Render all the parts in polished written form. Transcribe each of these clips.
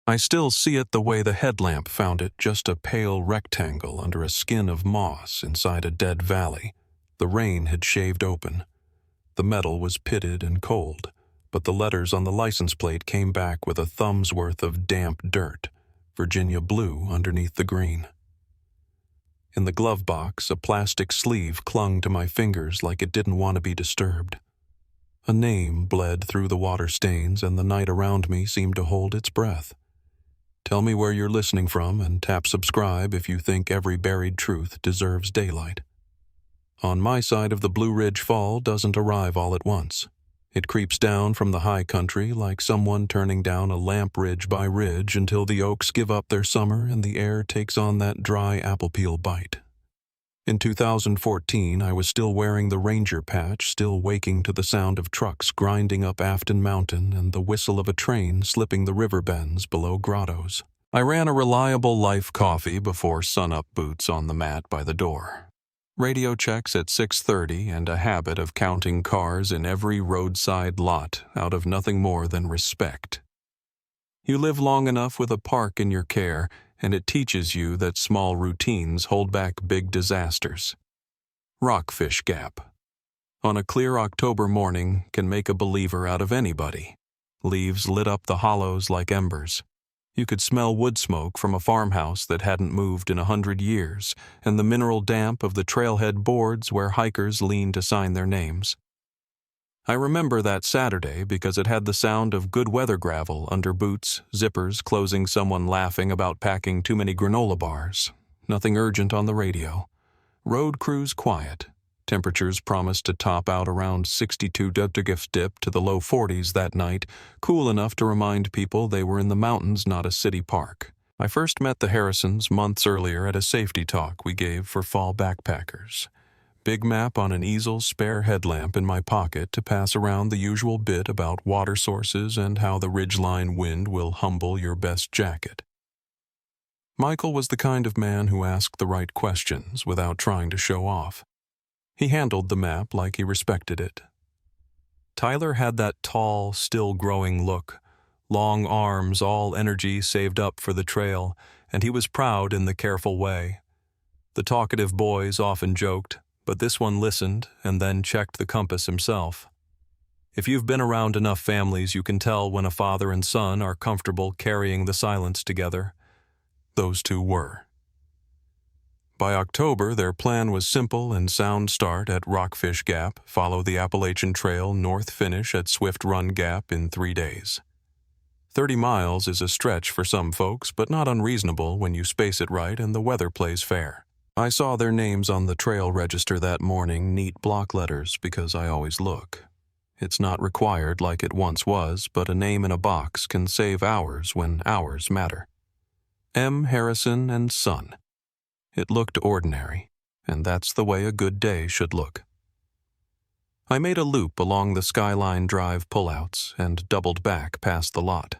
I still see it the way the headlamp found it, just a pale rectangle under a skin of moss inside a dead valley. The rain had shaved open. The metal was pitted and cold, but the letters on the license plate came back with a thumb's worth of damp dirt, Virginia blue underneath the green. In the glove box, a plastic sleeve clung to my fingers like it didn't want to be disturbed. A name bled through the water stains, and the night around me seemed to hold its breath. Tell me where you're listening from and tap subscribe if you think every buried truth deserves daylight. On my side of the Blue Ridge fall doesn't arrive all at once. It creeps down from the high country like someone turning down a lamp ridge by ridge until the oaks give up their summer and the air takes on that dry apple peel bite. In 2014, I was still wearing the ranger patch, still waking to the sound of trucks grinding up Afton Mountain and the whistle of a train slipping the river bends below grottos. I ran a reliable Life coffee before sunup boots on the mat by the door. Radio checks at 6:30 and a habit of counting cars in every roadside lot out of nothing more than respect. You live long enough with a park in your care, and it teaches you that small routines hold back big disasters. Rockfish Gap. On a clear October morning can make a believer out of anybody. Leaves lit up the hollows like embers. You could smell wood smoke from a farmhouse that hadn't moved in 100 years, and the mineral damp of the trailhead boards where hikers leaned to sign their names. I remember that Saturday because it had the sound of good weather gravel under boots, zippers closing, someone laughing about packing too many granola bars. Nothing urgent on the radio. Road crews quiet. Temperatures promised to top out around 62 dip to the low 40s that night, cool enough to remind people they were in the mountains, not a city park. I first met the Harrisons months earlier at a safety talk we gave for fall backpackers. Big map on an easel, spare headlamp in my pocket to pass around the usual bit about water sources and how the ridgeline wind will humble your best jacket. Michael was the kind of man who asked the right questions without trying to show off. He handled the map like he respected it. Tyler had that tall, still-growing look, long arms, all energy saved up for the trail, and he was proud in the careful way. The talkative boys often joked, but this one listened and then checked the compass himself. If you've been around enough families, you can tell when a father and son are comfortable carrying the silence together. Those two were. By October, their plan was simple and sound: start at Rockfish Gap, follow the Appalachian Trail, north finish at Swift Run Gap in 3 days. 30 miles is a stretch for some folks, but not unreasonable when you space it right and the weather plays fair. I saw their names on the trail register that morning, neat block letters, because I always look. It's not required like it once was, but a name in a box can save hours when hours matter. M. Harrison and Son. It looked ordinary, and that's the way a good day should look. I made a loop along the Skyline Drive pullouts and doubled back past the lot.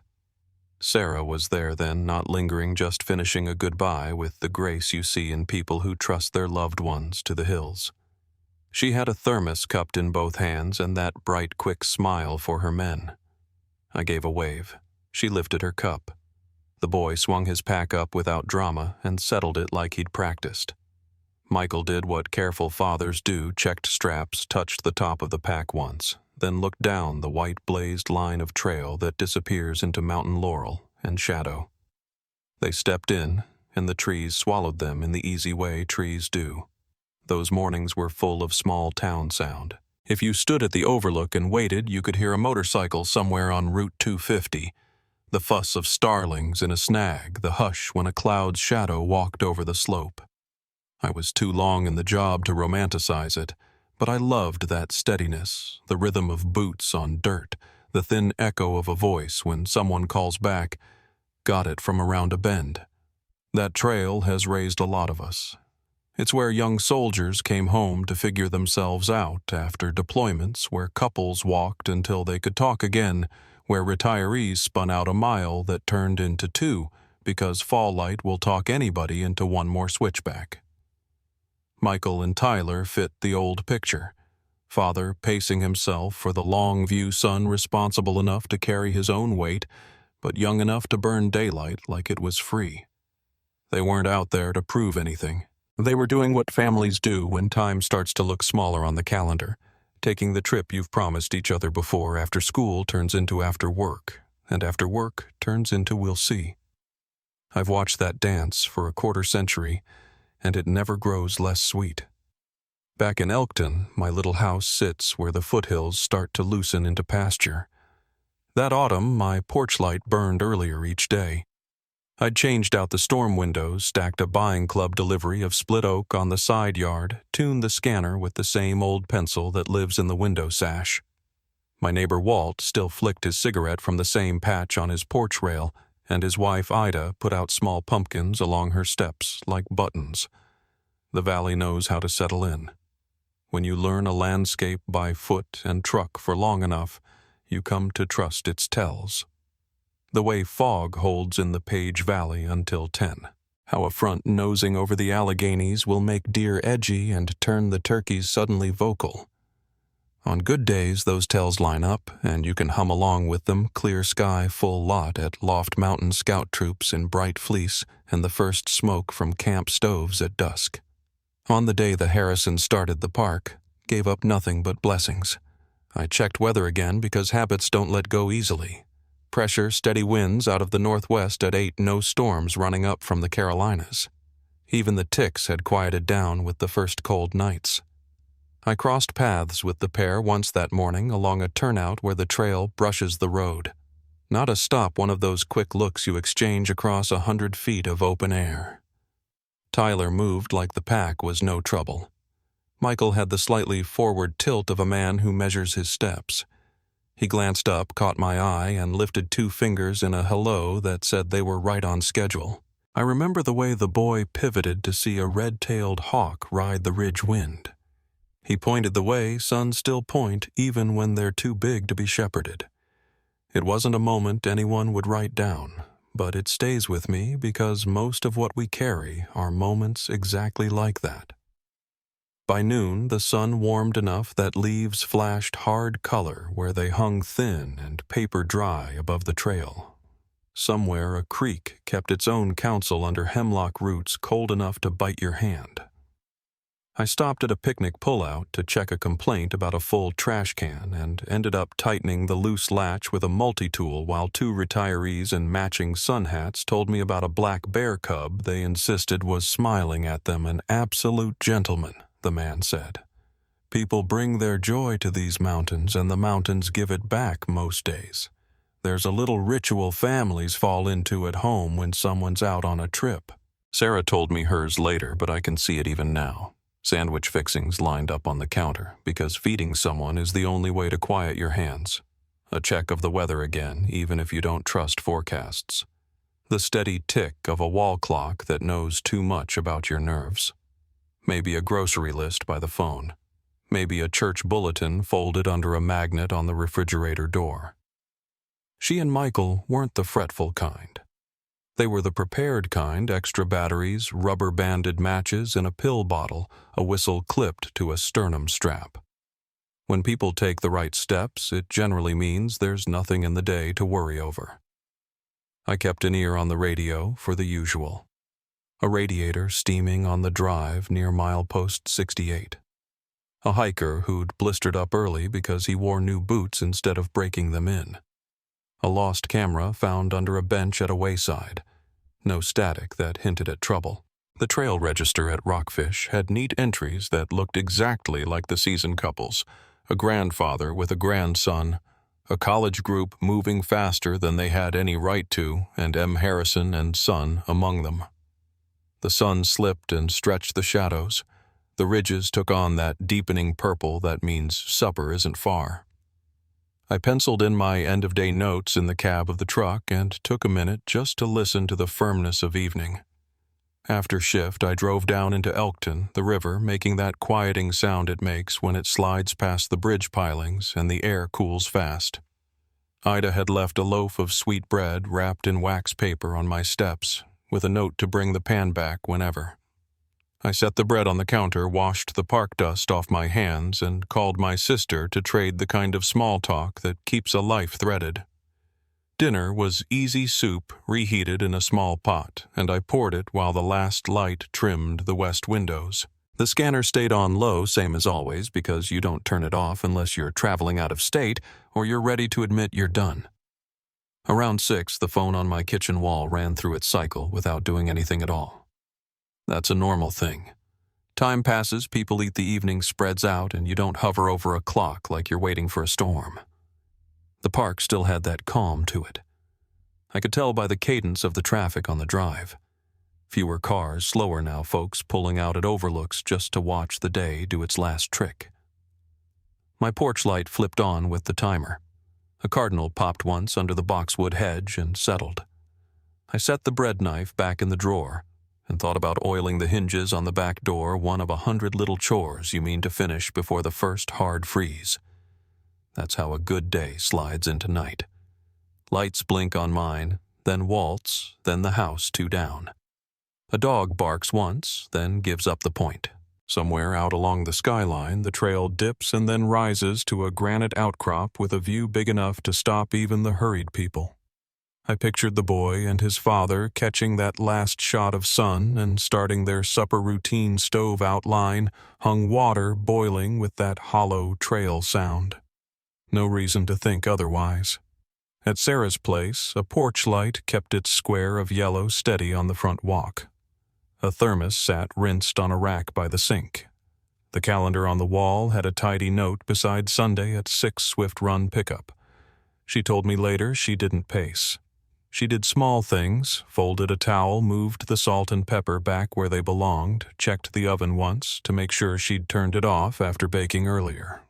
Sarah was there then, not lingering, just finishing a goodbye with the grace you see in people who trust their loved ones to the hills. She had a thermos cupped in both hands and that bright, quick smile for her men. I gave a wave. She lifted her cup. The boy swung his pack up without drama and settled it like he'd practiced. Michael did what careful fathers do, checked straps, touched the top of the pack once, then looked down the white blazed line of trail that disappears into mountain laurel and shadow. They stepped in, and the trees swallowed them in the easy way trees do. Those mornings were full of small town sound. If you stood at the overlook and waited, you could hear a motorcycle somewhere on Route 250, the fuss of starlings in a snag, the hush when a cloud's shadow walked over the slope. I was too long in the job to romanticize it, but I loved that steadiness, the rhythm of boots on dirt, the thin echo of a voice when someone calls back, "Got it from around a bend." That trail has raised a lot of us. It's where young soldiers came home to figure themselves out after deployments, where couples walked until they could talk again, where retirees spun out a mile that turned into 2 because fall light will talk anybody into one more switchback. Michael and Tyler fit the old picture. Father pacing himself for the long view, son responsible enough to carry his own weight, but young enough to burn daylight like it was free. They weren't out there to prove anything. They were doing what families do when time starts to look smaller on the calendar, taking the trip you've promised each other before after school turns into after work, and after work turns into we'll see. I've watched that dance for a quarter century, and it never grows less sweet. Back in Elkton, my little house sits where the foothills start to loosen into pasture. That autumn, my porch light burned earlier each day. I'd changed out the storm windows, stacked a buying club delivery of split oak on the side yard, tuned the scanner with the same old pencil that lives in the window sash. My neighbor Walt still flicked his cigarette from the same patch on his porch rail, and his wife Ida put out small pumpkins along her steps like buttons. The valley knows how to settle in. When you learn a landscape by foot and truck for long enough, you come to trust its tells. The way fog holds in the Page Valley until 10. How a front nosing over the Alleghenies will make deer edgy and turn the turkeys suddenly vocal. On good days, those tells line up, and you can hum along with them, clear sky, full lot at Loft Mountain scout troops in bright fleece and the first smoke from camp stoves at dusk. On the day the Harrisons started the park, gave up nothing but blessings. I checked weather again because habits don't let go easily. Pressure, steady winds out of the northwest at 8, no storms running up from the Carolinas. Even the ticks had quieted down with the first cold nights. I crossed paths with the pair once that morning along a turnout where the trail brushes the road. Not a stop, one of those quick looks you exchange across 100 feet of open air. Tyler moved like the pack was no trouble. Michael had the slightly forward tilt of a man who measures his steps. He glanced up, caught my eye, and lifted 2 fingers in a hello that said they were right on schedule. I remember the way the boy pivoted to see a red-tailed hawk ride the ridge wind. He pointed the way sons still point even when they're too big to be shepherded. It wasn't a moment anyone would write down, but it stays with me because most of what we carry are moments exactly like that. By noon, the sun warmed enough that leaves flashed hard color where they hung thin and paper dry above the trail. Somewhere a creek kept its own counsel under hemlock roots cold enough to bite your hand. I stopped at a picnic pullout to check a complaint about a full trash can and ended up tightening the loose latch with a multi-tool while 2 retirees in matching sun hats told me about a black bear cub they insisted was smiling at them, an absolute gentleman. The man said. People bring their joy to these mountains, and the mountains give it back most days. There's a little ritual families fall into at home when someone's out on a trip. Sarah told me hers later, but I can see it even now. Sandwich fixings lined up on the counter, because feeding someone is the only way to quiet your hands. A check of the weather again, even if you don't trust forecasts. The steady tick of a wall clock that knows too much about your nerves. Maybe a grocery list by the phone. Maybe a church bulletin folded under a magnet on the refrigerator door. She and Michael weren't the fretful kind. They were the prepared kind, extra batteries, rubber-banded matches in a pill bottle, a whistle clipped to a sternum strap. When people take the right steps, it generally means there's nothing in the day to worry over. I kept an ear on the radio for the usual. A radiator steaming on the drive near milepost 68. A hiker who'd blistered up early because he wore new boots instead of breaking them in. A lost camera found under a bench at a wayside. No static that hinted at trouble. The trail register at Rockfish had neat entries that looked exactly like the seasoned couples. A grandfather with a grandson, a college group moving faster than they had any right to, and M. Harrison and son among them. The sun slipped and stretched the shadows. The ridges took on that deepening purple that means supper isn't far. I penciled in my end-of-day notes in the cab of the truck and took a minute just to listen to the firmness of evening. After shift, I drove down into Elkton, the river, making that quieting sound it makes when it slides past the bridge pilings and the air cools fast. Ida had left a loaf of sweet bread wrapped in wax paper on my steps, with a note to bring the pan back whenever. I set the bread on the counter, washed the park dust off my hands, and called my sister to trade the kind of small talk that keeps a life threaded. Dinner was easy soup reheated in a small pot, and I poured it while the last light trimmed the west windows. The scanner stayed on low, same as always, because you don't turn it off unless you're traveling out of state or you're ready to admit you're done. Around 6, the phone on my kitchen wall ran through its cycle without doing anything at all. That's a normal thing. Time passes, people eat, the evening spreads out, and you don't hover over a clock like you're waiting for a storm. The park still had that calm to it. I could tell by the cadence of the traffic on the drive. Fewer cars, slower now, folks pulling out at overlooks just to watch the day do its last trick. My porch light flipped on with the timer. A cardinal popped once under the boxwood hedge and settled. I set the bread knife back in the drawer and thought about oiling the hinges on the back door, one of 100 little chores you mean to finish before the first hard freeze. That's how a good day slides into night. Lights blink on mine, then waltz, then the house 2 down. A dog barks once, then gives up the point. Somewhere out along the skyline, the trail dips and then rises to a granite outcrop with a view big enough to stop even the hurried people. I pictured the boy and his father catching that last shot of sun and starting their supper routine. Stove outline, hung water boiling with that hollow trail sound. No reason to think otherwise. At Sarah's place, a porch light kept its square of yellow steady on the front walk. A thermos sat rinsed on a rack by the sink. The calendar on the wall had a tidy note beside Sunday at 6 Swift Run pickup. She told me later she didn't pace. She did small things, folded a towel, moved the salt and pepper back where they belonged, checked the oven once to make sure she'd turned it off after baking earlier.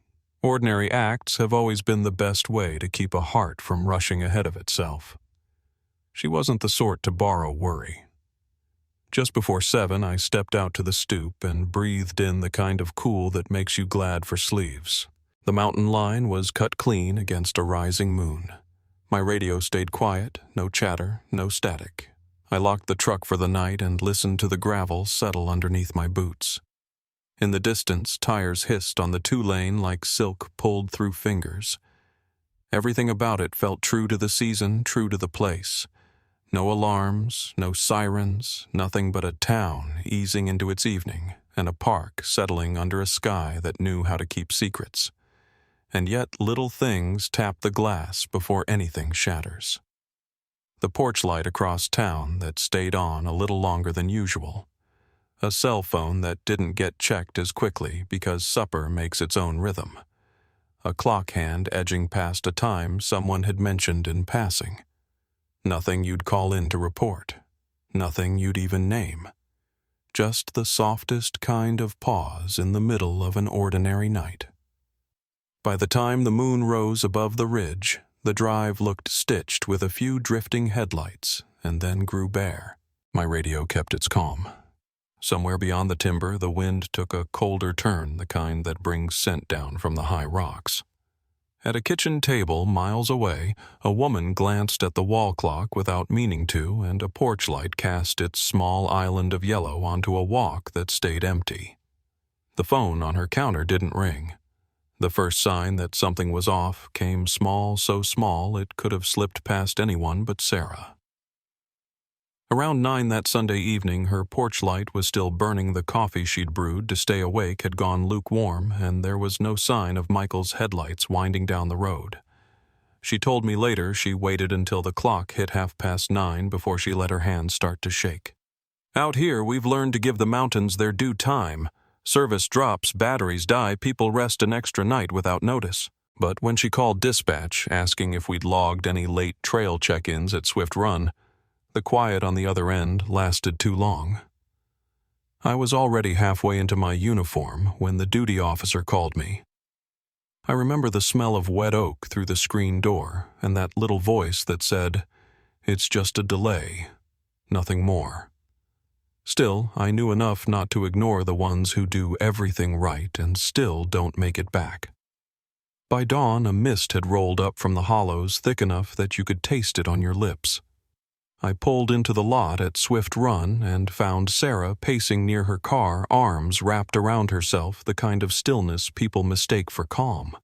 Ordinary acts have always been the best way to keep a heart from rushing ahead of itself. She wasn't the sort to borrow worry. Just before 7, I stepped out to the stoop and breathed in the kind of cool that makes you glad for sleeves. The mountain line was cut clean against a rising moon. My radio stayed quiet, no chatter, no static. I locked the truck for the night and listened to the gravel settle underneath my boots. In the distance, tires hissed on the 2-lane like silk pulled through fingers. Everything about it felt true to the season, true to the place. No alarms, no sirens, nothing but a town easing into its evening, and a park settling under a sky that knew how to keep secrets. And yet little things tap the glass before anything shatters. The porch light across town that stayed on a little longer than usual. A cell phone that didn't get checked as quickly because supper makes its own rhythm. A clock hand edging past a time someone had mentioned in passing. Nothing you'd call in to report. Nothing you'd even name. Just the softest kind of pause in the middle of an ordinary night. By the time the moon rose above the ridge, the drive looked stitched with a few drifting headlights and then grew bare. My radio kept its calm. Somewhere beyond the timber, the wind took a colder turn, the kind that brings scent down from the high rocks. At a kitchen table miles away, a woman glanced at the wall clock without meaning to, and a porch light cast its small island of yellow onto a walk that stayed empty. The phone on her counter didn't ring. The first sign that something was off came small, so small it could have slipped past anyone but Sarah. Around 9 that Sunday evening, her porch light was still burning. The coffee she'd brewed to stay awake had gone lukewarm, and there was no sign of Michael's headlights winding down the road. She told me later she waited until the clock hit 9:30 before she let her hands start to shake. "Out here, we've learned to give the mountains their due time. Service drops, batteries die, people rest an extra night without notice." But when she called dispatch, asking if we'd logged any late trail check-ins at Swift Run, the quiet on the other end lasted too long. I was already halfway into my uniform when the duty officer called me. I remember the smell of wet oak through the screen door and that little voice that said, "It's just a delay, nothing more." Still, I knew enough not to ignore the ones who do everything right and still don't make it back. By dawn, a mist had rolled up from the hollows thick enough that you could taste it on your lips. I pulled into the lot at Swift Run and found Sarah pacing near her car, arms wrapped around herself, the kind of stillness people mistake for calm.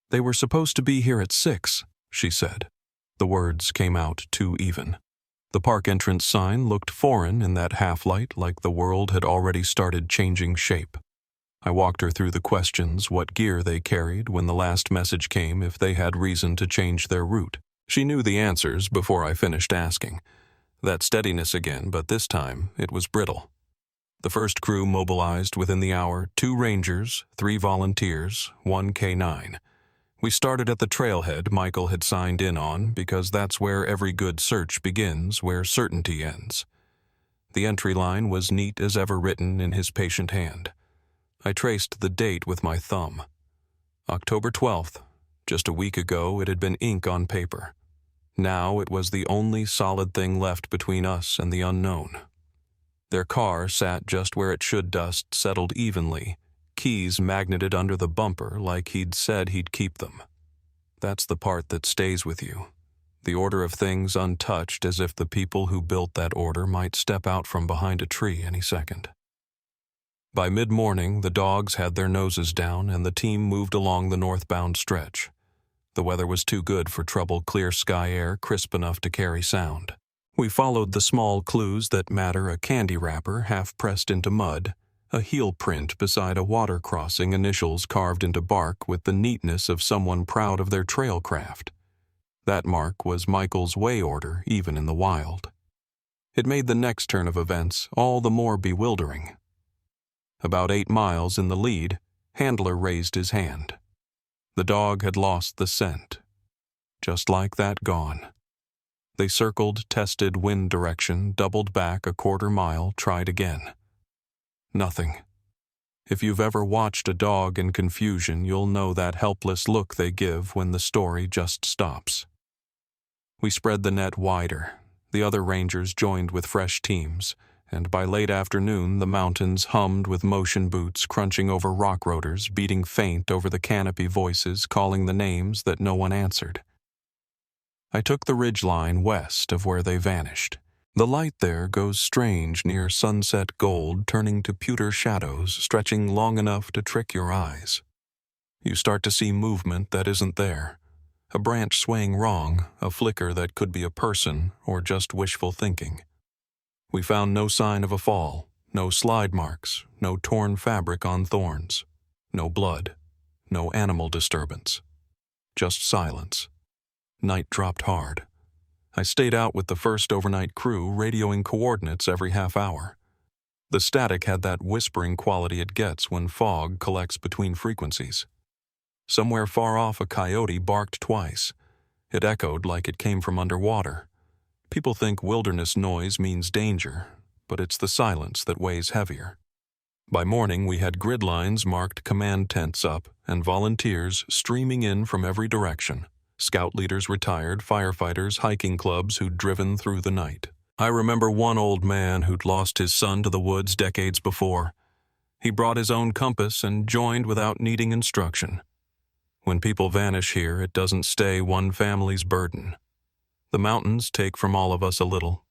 "They were supposed to be here at 6, she said. The words came out too even. The park entrance sign looked foreign in that half-light, like the world had already started changing shape. I walked her through the questions, what gear they carried when the last message came, if they had reason to change their route. She knew the answers before I finished asking. That steadiness again, but this time it was brittle. The first crew mobilized within the hour, 2 rangers, 3 volunteers, 1 K9. We started at the trailhead Michael had signed in on because that's where every good search begins, where certainty ends. The entry line was neat as ever written in his patient hand. I traced the date with my thumb. October 12th. Just a week ago it had been ink on paper. Now it was the only solid thing left between us and the unknown. Their car sat just where it should, dust settled evenly, keys magneted under the bumper like he'd said he'd keep them. That's the part that stays with you. The order of things untouched, as if the people who built that order might step out from behind a tree any second. By mid-morning, the dogs had their noses down and the team moved along the northbound stretch. The weather was too good for troubled clear sky air, crisp enough to carry sound. We followed the small clues that matter: a candy wrapper half pressed into mud, a heel print beside a water crossing, initials carved into bark with the neatness of someone proud of their trail craft. That mark was Michael's way order, even in the wild. It made the next turn of events all the more bewildering. About 8 miles in the lead, Handler raised his hand. The dog had lost the scent. Just like that, gone. They circled, tested wind direction, doubled back a 1/4 mile, tried again. Nothing. If you've ever watched a dog in confusion, you'll know that helpless look they give when the story just stops. We spread the net wider. The other rangers joined with fresh teams, and by late afternoon the mountains hummed with motion boots crunching over rock rotors, beating faint over the canopy voices calling the names that no one answered. I took the ridgeline west of where they vanished. The light there goes strange near sunset gold, turning to pewter shadows stretching long enough to trick your eyes. You start to see movement that isn't there. A branch swaying wrong, a flicker that could be a person or just wishful thinking. We found no sign of a fall, no slide marks, no torn fabric on thorns, no blood, no animal disturbance. Just silence. Night dropped hard. I stayed out with the first overnight crew, radioing coordinates every half hour. The static had that whispering quality it gets when fog collects between frequencies. Somewhere far off, a coyote barked twice. It echoed like it came from underwater. People think wilderness noise means danger, but it's the silence that weighs heavier. By morning, we had grid lines marked, command tents up, and volunteers streaming in from every direction. Scout leaders retired, firefighters, hiking clubs who'd driven through the night. I remember one old man who'd lost his son to the woods decades before. He brought his own compass and joined without needing instruction. When people vanish here, it doesn't stay one family's burden. The mountains take from all of us a little.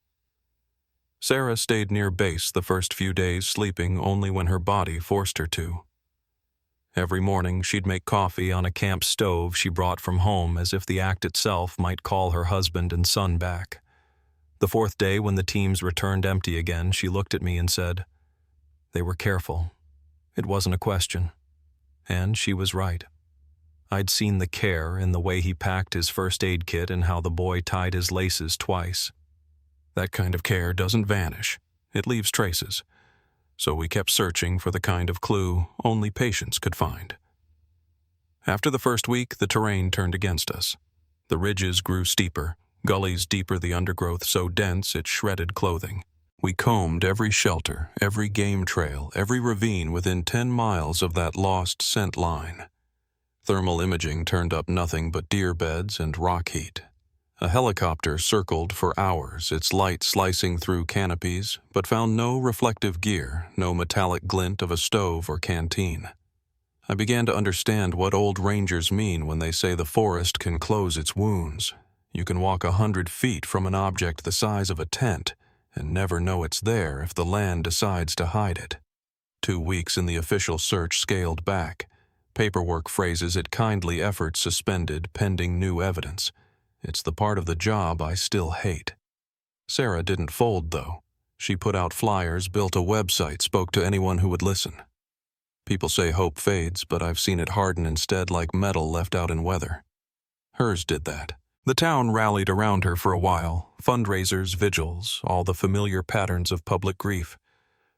Sarah stayed near base the first few days, sleeping only when her body forced her to. Every morning she'd make coffee on a camp stove she brought from home, as if the act itself might call her husband and son back. The 4th day, when the teams returned empty again, she looked at me and said, "They were careful. It wasn't a question." And she was right. I'd seen the care in the way he packed his first aid kit and how the boy tied his laces twice. That kind of care doesn't vanish. It leaves traces. So we kept searching for the kind of clue only patience could find. After the first week, the terrain turned against us. The ridges grew steeper, gullies deeper, the undergrowth so dense it shredded clothing. We combed every shelter, every game trail, every ravine within 10 miles of that lost scent line. Thermal imaging turned up nothing but deer beds and rock heat. A helicopter circled for hours, its light slicing through canopies, but found no reflective gear, no metallic glint of a stove or canteen. I began to understand what old rangers mean when they say the forest can close its wounds. You can walk 100 feet from an object the size of a tent and never know it's there if the land decides to hide it. 2 weeks in the official search scaled back. Paperwork phrases it kindly, effort suspended pending new evidence. It's the part of the job I still hate. Sarah didn't fold, though. She put out flyers, built a website, spoke to anyone who would listen. People say hope fades, but I've seen it harden instead like metal left out in weather. Hers did that. The town rallied around her for a while, fundraisers, vigils, all the familiar patterns of public grief.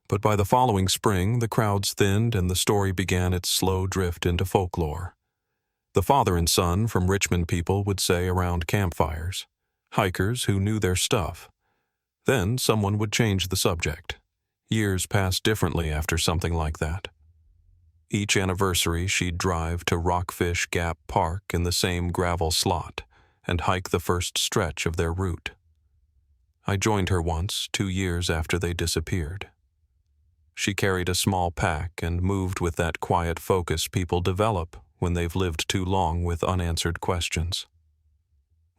But by the following spring, the crowds thinned and the story began its slow drift into folklore. The father and son from Richmond people would say around campfires, hikers who knew their stuff. Then someone would change the subject. Years passed differently after something like that. Each anniversary, she'd drive to Rockfish Gap Park in the same gravel slot and hike the first stretch of their route. I joined her once, 2 years after they disappeared. She carried a small pack and moved with that quiet focus people develop when they've lived too long with unanswered questions.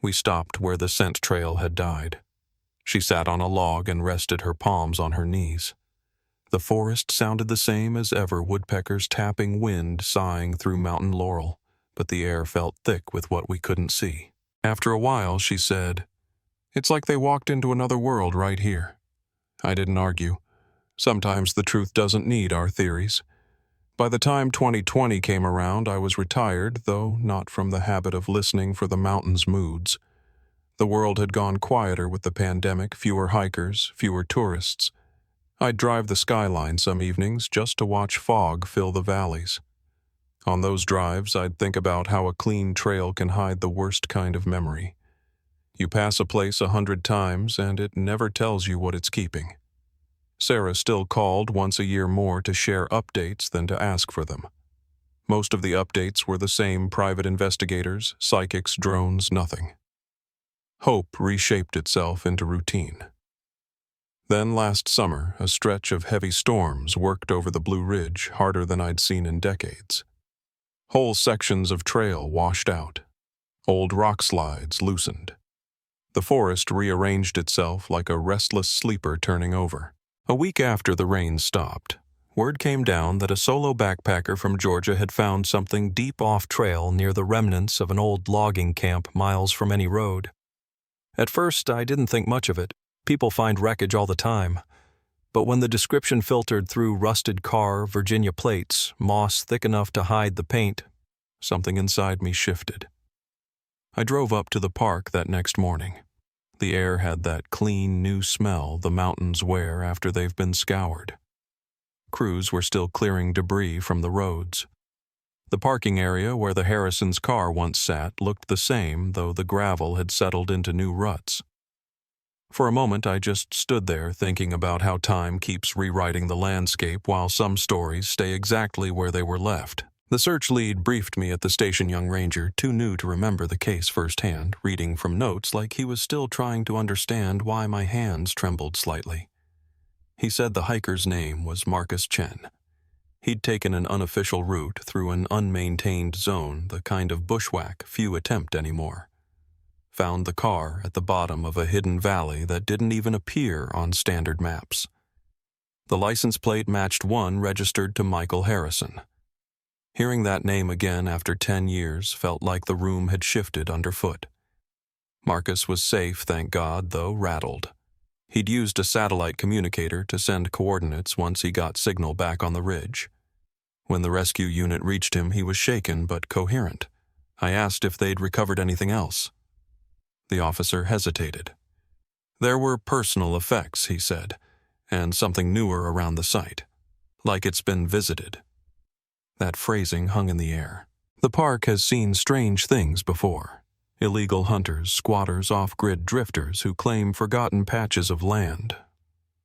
We stopped where the scent trail had died. She sat on a log and rested her palms on her knees. The forest sounded the same as ever, woodpeckers tapping wind sighing through mountain laurel, but the air felt thick with what we couldn't see. After a while, she said, "It's like they walked into another world right here." I didn't argue. Sometimes the truth doesn't need our theories. By the time 2020 came around, I was retired, though not from the habit of listening for the mountain's moods. The world had gone quieter with the pandemic, fewer hikers, fewer tourists. I'd drive the skyline some evenings just to watch fog fill the valleys. On those drives, I'd think about how a clean trail can hide the worst kind of memory. You pass a place 100 times, and it never tells you what it's keeping. Sarah still called once a year more to share updates than to ask for them. Most of the updates were the same: private investigators, psychics, drones, nothing. Hope reshaped itself into routine. Then last summer, a stretch of heavy storms worked over the Blue Ridge harder than I'd seen in decades. Whole sections of trail washed out. Old rock slides loosened. The forest rearranged itself like a restless sleeper turning over. A week after the rain stopped, word came down that a solo backpacker from Georgia had found something deep off-trail near the remnants of an old logging camp miles from any road. At first, I didn't think much of it. People find wreckage all the time. But when the description filtered through rusted car, Virginia plates, moss thick enough to hide the paint, something inside me shifted. I drove up to the park that next morning. The air had that clean, new smell the mountains wear after they've been scoured. Crews were still clearing debris from the roads. The parking area where the Harrisons' car once sat looked the same, though the gravel had settled into new ruts. For a moment, I just stood there thinking about how time keeps rewriting the landscape while some stories stay exactly where they were left. The search lead briefed me at the station, young ranger, too new to remember the case firsthand, reading from notes like he was still trying to understand why my hands trembled slightly. He said the hiker's name was Marcus Chen. He'd taken an unofficial route through an unmaintained zone, the kind of bushwhack few attempt anymore. Found the car at the bottom of a hidden valley that didn't even appear on standard maps. The license plate matched one registered to Michael Harrison. Hearing that name again after 10 years felt like the room had shifted underfoot. Marcus was safe, thank God, though rattled. He'd used a satellite communicator to send coordinates once he got signal back on the ridge. When the rescue unit reached him, he was shaken but coherent. I asked if they'd recovered anything else. The officer hesitated. There were personal effects, he said, and something newer around the site, like it's been visited. That phrasing hung in the air. The park has seen strange things before. Illegal hunters, squatters, off-grid drifters who claim forgotten patches of land.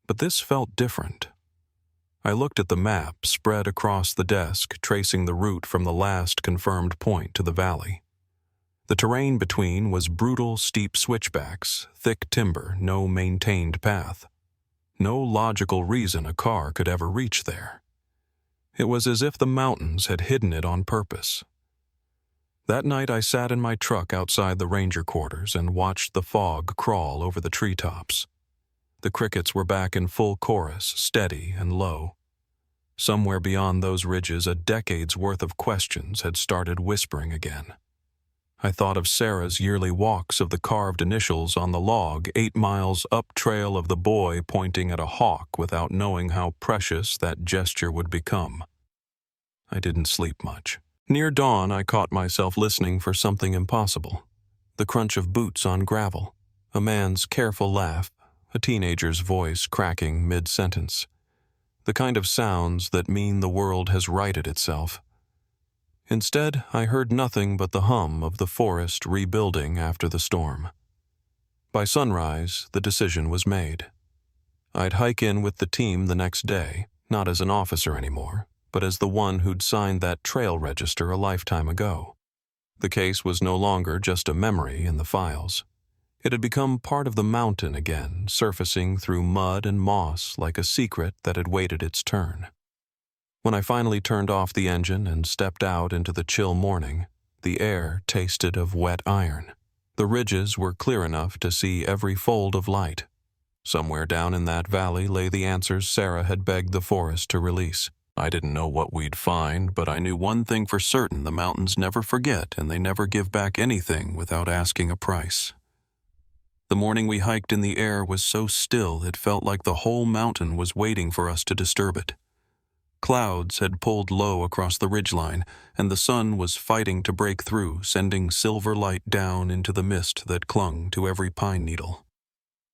But this felt different. I looked at the map spread across the desk, tracing the route from the last confirmed point to the valley. The terrain between was brutal, steep switchbacks, thick timber, no maintained path. No logical reason a car could ever reach there. It was as if the mountains had hidden it on purpose. That night I sat in my truck outside the ranger quarters and watched the fog crawl over the treetops. The crickets were back in full chorus, steady and low. Somewhere beyond those ridges, a decade's worth of questions had started whispering again. I thought of Sarah's yearly walks of the carved initials on the log 8 miles up trail of the boy pointing at a hawk without knowing how precious that gesture would become. I didn't sleep much. Near dawn, I caught myself listening for something impossible. The crunch of boots on gravel, a man's careful laugh, a teenager's voice cracking mid-sentence. The kind of sounds that mean the world has righted itself. Instead, I heard nothing but the hum of the forest rebuilding after the storm. By sunrise, the decision was made. I'd hike in with the team the next day, not as an officer anymore, but as the one who'd signed that trail register a lifetime ago. The case was no longer just a memory in the files. It had become part of the mountain again, surfacing through mud and moss like a secret that had waited its turn. When I finally turned off the engine and stepped out into the chill morning, the air tasted of wet iron. The ridges were clear enough to see every fold of light. Somewhere down in that valley lay the answers Sarah had begged the forest to release. I didn't know what we'd find, but I knew one thing for certain: the mountains never forget, and they never give back anything without asking a price. The morning we hiked in the air was so still it felt like the whole mountain was waiting for us to disturb it. Clouds had pulled low across the ridgeline, and the sun was fighting to break through, sending silver light down into the mist that clung to every pine needle.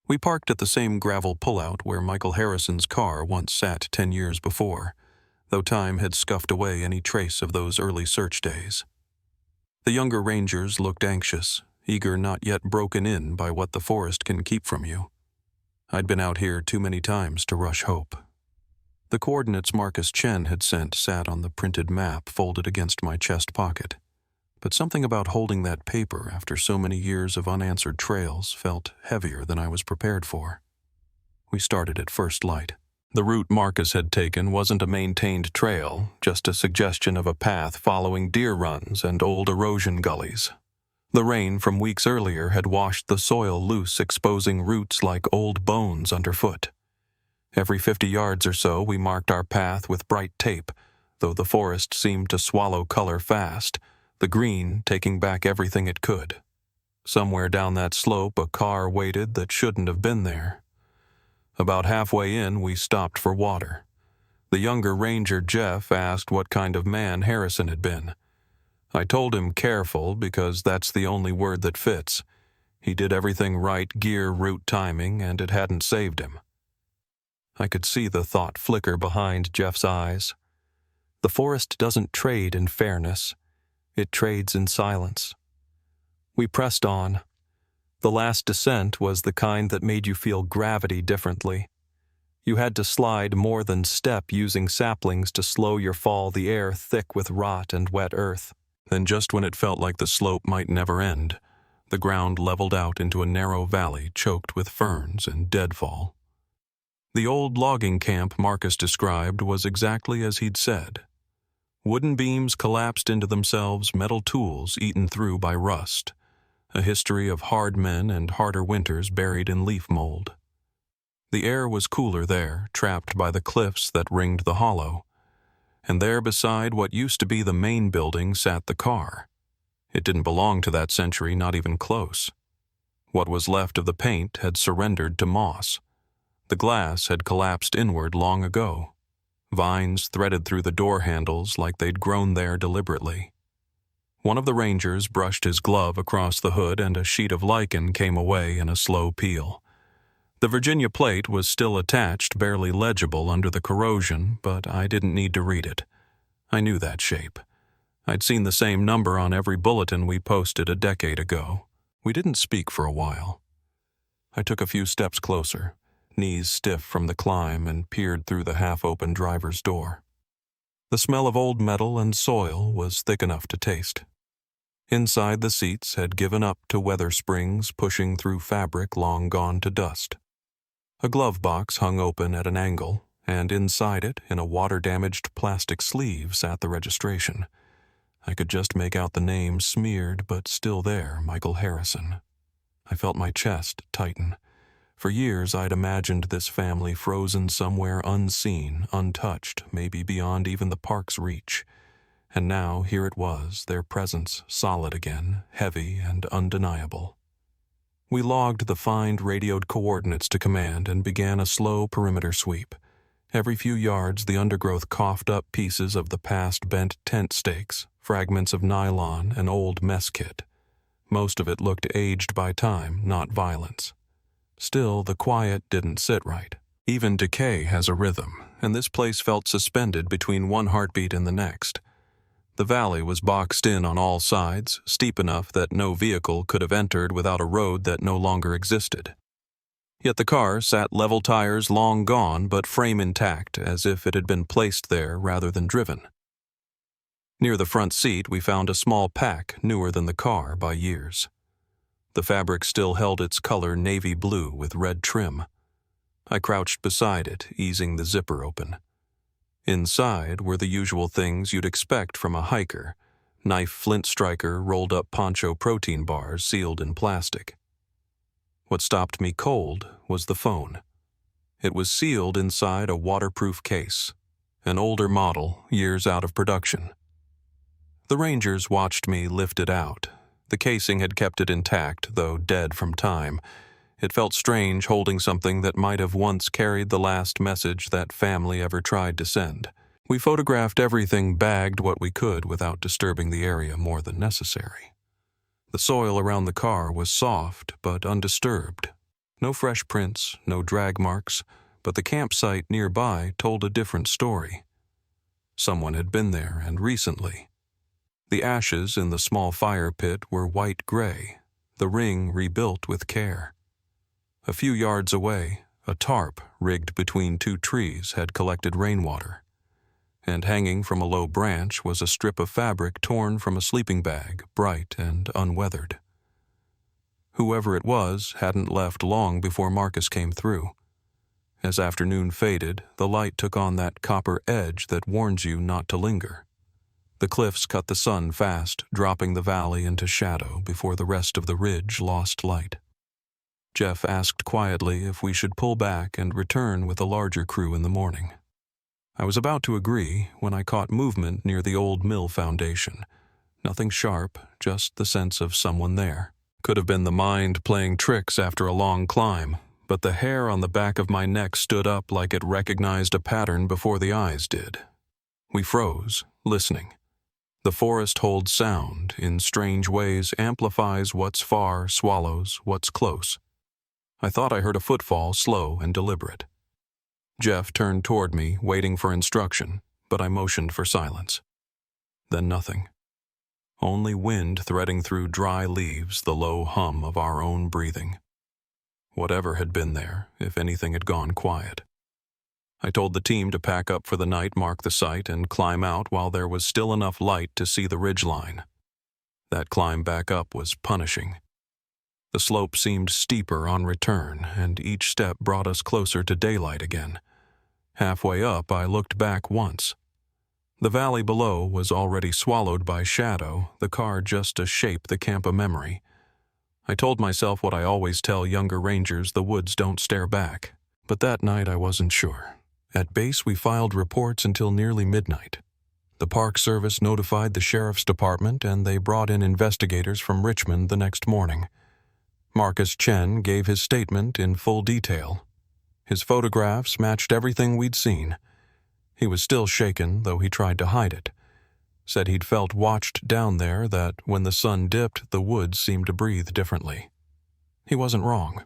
We parked at the same gravel pullout where Michael Harrison's car once sat 10 years before, though time had scuffed away any trace of those early search days. The younger rangers looked anxious, eager not yet broken in by what the forest can keep from you. I'd been out here too many times to rush hope. The coordinates Marcus Chen had sent sat on the printed map folded against my chest pocket, but something about holding that paper after so many years of unanswered trails felt heavier than I was prepared for. We started at first light. The route Marcus had taken wasn't a maintained trail, just a suggestion of a path following deer runs and old erosion gullies. The rain from weeks earlier had washed the soil loose, exposing roots like old bones underfoot. Every 50 yards or so, we marked our path with bright tape, though the forest seemed to swallow color fast, the green taking back everything it could. Somewhere down that slope, a car waited that shouldn't have been there. About halfway in, we stopped for water. The younger ranger, Jeff, asked what kind of man Harrison had been. I told him careful because that's the only word that fits. He did everything right, gear, route, timing, and it hadn't saved him. I could see the thought flicker behind Jeff's eyes. The forest doesn't trade in fairness. It trades in silence. We pressed on. The last descent was the kind that made you feel gravity differently. You had to slide more than step using saplings to slow your fall, the air thick with rot and wet earth. Then just when it felt like the slope might never end, the ground leveled out into a narrow valley choked with ferns and deadfall. The old logging camp Marcus described was exactly as he'd said. Wooden beams collapsed into themselves, metal tools eaten through by rust. A history of hard men and harder winters buried in leaf mold. The air was cooler there, trapped by the cliffs that ringed the hollow. And there beside what used to be the main building sat the car. It didn't belong to that century, not even close. What was left of the paint had surrendered to moss. The glass had collapsed inward long ago. Vines threaded through the door handles like they'd grown there deliberately. One of the rangers brushed his glove across the hood and a sheet of lichen came away in a slow peel. The Virginia plate was still attached, barely legible under the corrosion, but I didn't need to read it. I knew that shape. I'd seen the same number on every bulletin we posted a decade ago. We didn't speak for a while. I took a few steps closer, knees stiff from the climb, and peered through the half-open driver's door. The smell of old metal and soil was thick enough to taste. Inside, the seats had given up to weather springs pushing through fabric long gone to dust. A glove box hung open at an angle, and inside it, in a water-damaged plastic sleeve, sat the registration. I could just make out the name smeared, but still there, Michael Harrison. I felt my chest tighten. For years, I'd imagined this family frozen somewhere unseen, untouched, maybe beyond even the park's reach. And now here it was, their presence solid again, heavy and undeniable. We logged the find radioed coordinates to command and began a slow perimeter sweep. Every few yards, the undergrowth coughed up pieces of the past bent tent stakes, fragments of nylon, and old mess kit. Most of it looked aged by time, not violence. Still, the quiet didn't sit right. Even decay has a rhythm, and this place felt suspended between one heartbeat and the next. The valley was boxed in on all sides, steep enough that no vehicle could have entered without a road that no longer existed. Yet the car sat level, tires long gone but frame intact, as if it had been placed there rather than driven. Near the front seat we found a small pack newer than the car by years. The fabric still held its color navy blue with red trim. I crouched beside it, easing the zipper open. Inside were the usual things you'd expect from a hiker: knife flint striker, rolled up poncho protein bars sealed in plastic. What stopped me cold was the phone. It was sealed inside a waterproof case, an older model, years out of production. The Rangers watched me lift it out. The casing had kept it intact, though dead from time. It felt strange holding something that might have once carried the last message that family ever tried to send. We photographed everything, bagged what we could without disturbing the area more than necessary. The soil around the car was soft but undisturbed. No fresh prints, no drag marks, but the campsite nearby told a different story. Someone had been there, and recently. The ashes in the small fire pit were white-gray, the ring rebuilt with care. A few yards away, a tarp rigged between two trees had collected rainwater, and hanging from a low branch was a strip of fabric torn from a sleeping bag, bright and unweathered. Whoever it was hadn't left long before Marcus came through. As afternoon faded, the light took on that copper edge that warns you not to linger. The cliffs cut the sun fast, dropping the valley into shadow before the rest of the ridge lost light. Jeff asked quietly if we should pull back and return with a larger crew in the morning. I was about to agree when I caught movement near the old mill foundation. Nothing sharp, just the sense of someone there. Could have been the mind playing tricks after a long climb, but the hair on the back of my neck stood up like it recognized a pattern before the eyes did. We froze, listening. The forest holds sound, in strange ways amplifies what's far, swallows what's close. I thought I heard a footfall, slow and deliberate. Jeff turned toward me, waiting for instruction, but I motioned for silence. Then nothing. Only wind threading through dry leaves, the low hum of our own breathing. Whatever had been there, if anything had gone quiet. I told the team to pack up for the night, mark the site, and climb out while there was still enough light to see the ridgeline. That climb back up was punishing. The slope seemed steeper on return, and each step brought us closer to daylight again. Halfway up, I looked back once. The valley below was already swallowed by shadow, the car just a shape the camp a memory. I told myself what I always tell younger rangers: the woods don't stare back. But that night I wasn't sure. At base we filed reports until nearly midnight. The Park Service notified the Sheriff's Department, and they brought in investigators from Richmond the next morning. Marcus Chen gave his statement in full detail. His photographs matched everything we'd seen. He was still shaken, though he tried to hide it. Said he'd felt watched down there, that when the sun dipped, the woods seemed to breathe differently. He wasn't wrong.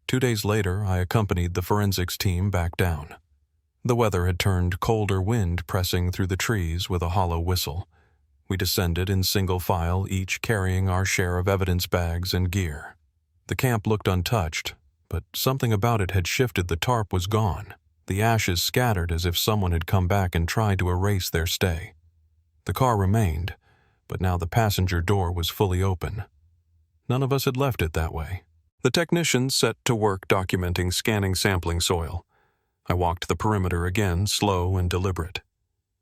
2 days later, I accompanied the forensics team back down. The weather had turned, colder wind pressing through the trees with a hollow whistle. We descended in single file, each carrying our share of evidence bags and gear. The camp looked untouched, but something about it had shifted. The tarp was gone, the ashes scattered as if someone had come back and tried to erase their stay. The car remained, but now the passenger door was fully open. None of us had left it that way. The technicians set to work documenting, scanning, sampling soil. I walked the perimeter again, slow and deliberate.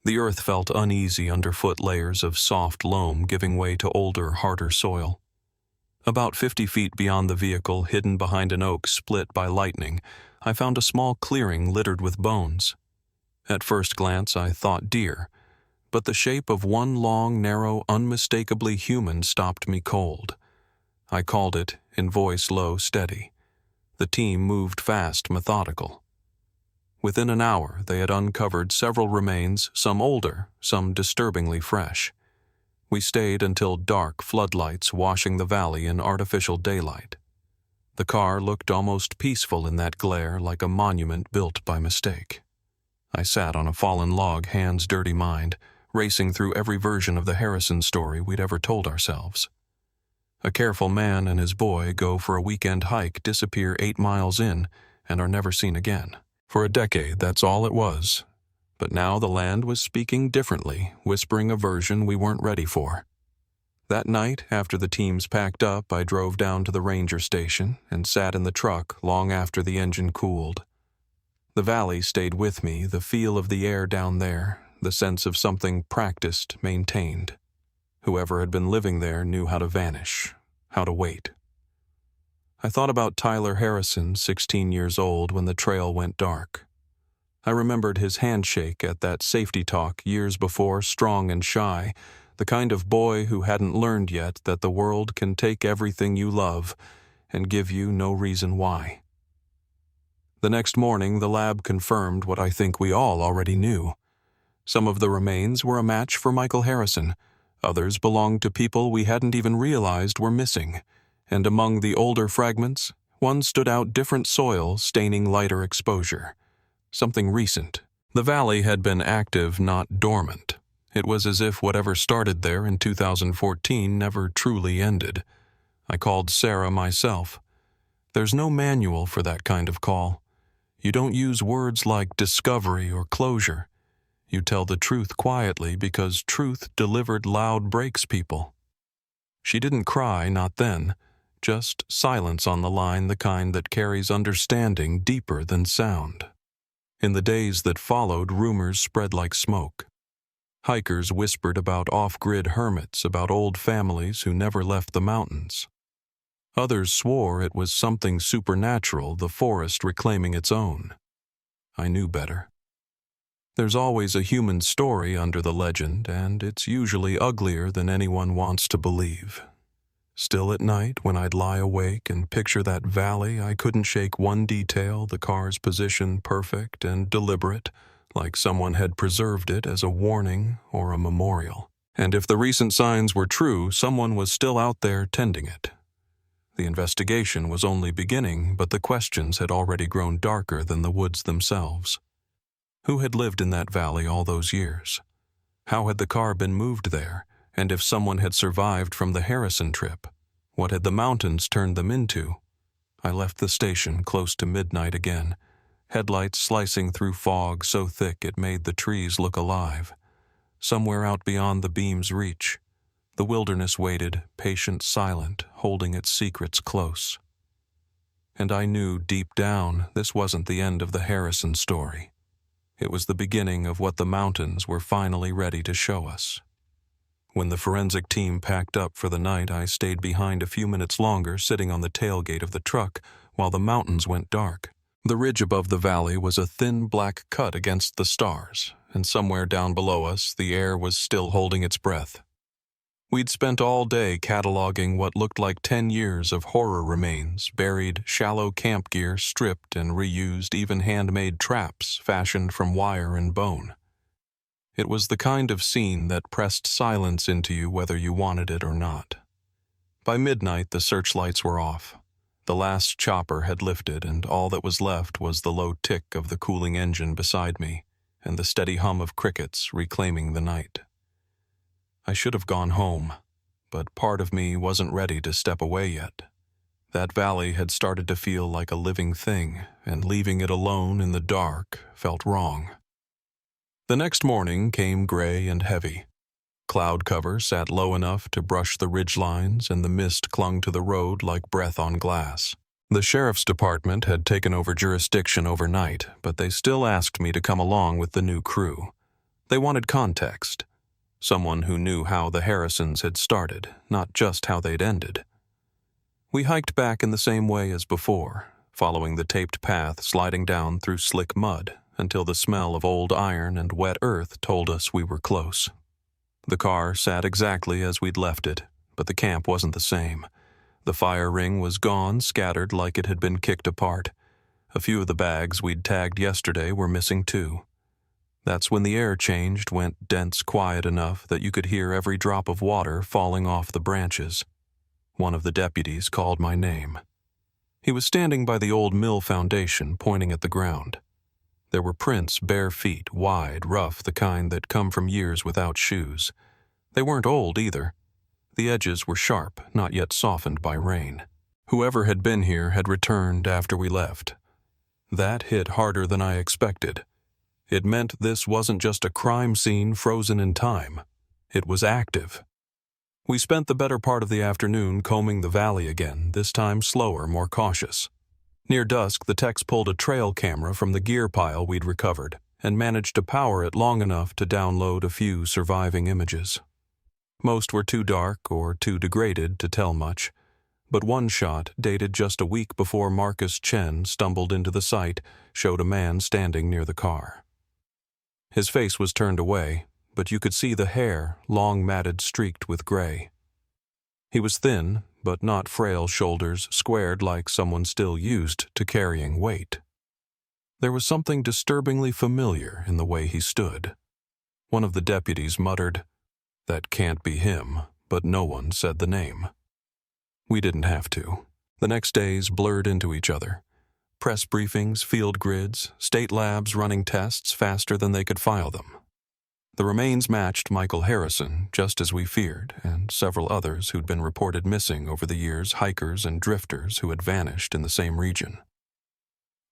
The earth felt uneasy underfoot, layers of soft loam giving way to older, harder soil. About 50 feet beyond the vehicle, hidden behind an oak split by lightning, I found a small clearing littered with bones. At first glance, I thought deer. but the shape of one long, narrow, unmistakably human stopped me cold. I called it, in voice low, steady. The team moved fast, methodical. Within an hour, they had uncovered several remains, some older, some disturbingly fresh. We stayed until dark, floodlights washing the valley in artificial daylight. The car looked almost peaceful in that glare, like a monument built by mistake. I sat on a fallen log, hands dirty mind, racing through every version of the Harrison story we'd ever told ourselves. A careful man and his boy go for a weekend hike, disappear 8 miles in, and are never seen again. For a decade, that's all it was. But now the land was speaking differently, whispering a version we weren't ready for. That night, after the teams packed up, I drove down to the ranger station and sat in the truck long after the engine cooled. The valley stayed with me, the feel of the air down there, the sense of something practiced, maintained. Whoever had been living there knew how to vanish, how to wait. I thought about Tyler Harrison, 16 years old, when the trail went dark. I remembered his handshake at that safety talk years before, strong and shy, the kind of boy who hadn't learned yet that the world can take everything you love and give you no reason why. The next morning, the lab confirmed what I think we all already knew. Some of the remains were a match for Michael Harrison. Others belonged to people we hadn't even realized were missing. And among the older fragments, one stood out different soil staining lighter exposure. Something recent. The valley had been active, not dormant. It was as if whatever started there in 2014 never truly ended. I called Sarah myself. There's no manual for that kind of call. You don't use words like discovery or closure. You tell the truth quietly because truth delivered loud breaks people. She didn't cry, not then. Just silence on the line, the kind that carries understanding deeper than sound. In the days that followed, rumors spread like smoke. Hikers whispered about off-grid hermits, about old families who never left the mountains. Others swore it was something supernatural, the forest reclaiming its own. I knew better. There's always a human story under the legend, and it's usually uglier than anyone wants to believe. Still at night, when I'd lie awake and picture that valley, I couldn't shake one detail, the car's position perfect and deliberate, like someone had preserved it as a warning or a memorial. And if the recent signs were true, someone was still out there tending it. The investigation was only beginning, but the questions had already grown darker than the woods themselves. Who had lived in that valley all those years? How had the car been moved there? And if someone had survived from the Harrison trip, what had the mountains turned them into? I left the station close to midnight again, headlights slicing through fog so thick it made the trees look alive. Somewhere out beyond the beam's reach, the wilderness waited, patient, silent, holding its secrets close. And I knew deep down this wasn't the end of the Harrison story. It was the beginning of what the mountains were finally ready to show us. When the forensic team packed up for the night, I stayed behind a few minutes longer, sitting on the tailgate of the truck while the mountains went dark. The ridge above the valley was a thin black cut against the stars, and somewhere down below us, the air was still holding its breath. We'd spent all day cataloging what looked like 10 years of horror remains, buried shallow camp gear stripped and reused, even handmade traps fashioned from wire and bone. It was the kind of scene that pressed silence into you whether you wanted it or not. By midnight, the searchlights were off. The last chopper had lifted, and all that was left was the low tick of the cooling engine beside me and the steady hum of crickets reclaiming the night. I should have gone home, but part of me wasn't ready to step away yet. That valley had started to feel like a living thing, and leaving it alone in the dark felt wrong. The next morning came gray and heavy. Cloud cover sat low enough to brush the ridgelines, and the mist clung to the road like breath on glass. The sheriff's department had taken over jurisdiction overnight, but they still asked me to come along with the new crew. They wanted context. Someone who knew how the Harrisons had started, not just how they'd ended. We hiked back in the same way as before, following the taped path sliding down through slick mud, until the smell of old iron and wet earth told us we were close. The car sat exactly as we'd left it, but the camp wasn't the same. The fire ring was gone, scattered like it had been kicked apart. A few of the bags we'd tagged yesterday were missing too. That's when the air changed, went dense quiet enough that you could hear every drop of water falling off the branches. One of the deputies called my name. He was standing by the old mill foundation, pointing at the ground. There were prints, bare feet, wide, rough, the kind that come from years without shoes. They weren't old either. The edges were sharp, not yet softened by rain. Whoever had been here had returned after we left. That hit harder than I expected. It meant this wasn't just a crime scene frozen in time. It was active. We spent the better part of the afternoon combing the valley again, this time slower, more cautious. Near dusk, the techs pulled a trail camera from the gear pile we'd recovered and managed to power it long enough to download a few surviving images. Most were too dark or too degraded to tell much, but one shot, dated just a week before Marcus Chen stumbled into the site, showed a man standing near the car. His face was turned away, but you could see the hair, long matted, streaked with gray. He was thin, but not frail shoulders squared like someone still used to carrying weight. There was something disturbingly familiar in the way he stood. One of the deputies muttered, "That can't be him," but no one said the name. We didn't have to. The next days blurred into each other. Press briefings, field grids, state labs running tests faster than they could file them. The remains matched Michael Harrison, just as we feared, and several others who'd been reported missing over the years, hikers and drifters who had vanished in the same region.